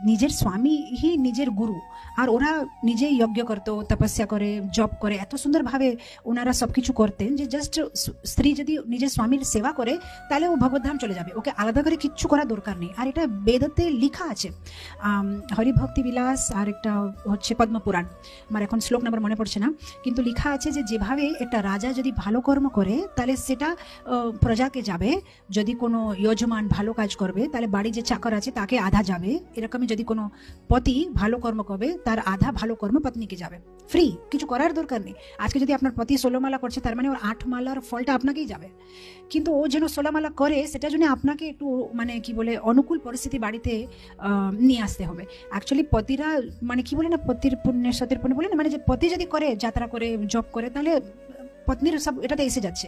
নিজের স্বামী হি নিজের গুরু, আর ওরা নিজেই যজ্ঞ করতো, তপস্যা করে, জব করে, এত সুন্দরভাবে ওনারা সবকিছু করতেন যে জাস্ট স্ত্রী যদি নিজের স্বামীর সেবা করে তাহলে ও ভগবদ্ধাম চলে যাবে, ওকে আলাদা করে কিচ্ছু করার দরকার নেই। আর এটা বেদতে লেখা আছে। হরিভক্তি বিলাস আর একটা হচ্ছে পদ্মপুরাণ, আমার এখন শ্লোক নাম্বার মনে পড়ছে না, কিন্তু লেখা আছে যে যেভাবে একটা রাজা যদি ভালো কর্ম করে তাহলে সেটা প্রজাকে যাবে, যদি কোনো যজমান ভালো কাজ করবে তাহলে বাড়ি যে চাকর আছে তাকে আধা যাবে, এরকমই যদি কোনো পতি ভালো কর্ম করবে তার আধা ভালো কর্ম পত্নীকে যাবে, ফ্রি, কিছু করার দরকার নেই। আজকে যদি আপনার পতি 16 মালা করছে তার মানে ওর 8 মালার ফলটা আপনাকেই যাবে, কিন্তু ও যেন 16 মালা করে সেটা জন্য আপনাকে একটু মানে কি বলে অনুকূল পরিস্থিতি বাড়িতে নিয়ে আসতে হবে। অ্যাকচুয়ালি পতিরা মানে কি বলে না, পতির পুণ্যের সতের পুণ্য বলে না, মানে যে পতি যদি করে যাত্রা করে জব করে তাহলে পত্নীর সব এটাতে এসে যাচ্ছে।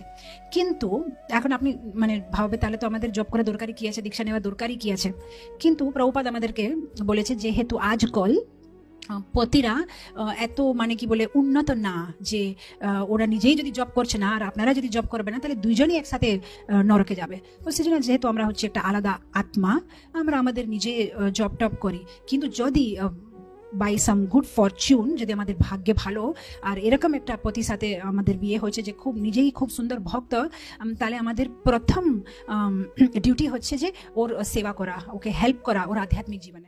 কিন্তু এখন আপনি মানে ভাববে তাহলে তো আমাদের জব করা দরকারই কি আছে, দীক্ষা নেওয়া দরকারই কি আছে, কিন্তু প্রভুপাদ আমাদেরকে বলেছে যেহেতু আজকাল পতিরা এত মানে কি বলে উন্নত না, যে ওরা নিজেই যদি জব করছে না আর আপনারা যদি জব করবে না তাহলে দুইজনই একসাথে নরকে যাবে। তো সেজন্য যেহেতু আমরা হচ্ছে একটা আলাদা আত্মা, আমরা আমাদের নিজে জব টপ করি, কিন্তু যদি বাই সাম গুড ফরচুন যদি আমাদের ভাগ্যে ভালো আর এরকম একটা পতির সাথে আমাদের বিয়ে হয়েছে যে খুব নিজেই খুব সুন্দর ভক্ত, তাহলে আমাদের প্রথম ডিউটি হচ্ছে যে ওর সেবা করা, ওকে হেল্প করা ওর আধ্যাত্মিক জীবনে।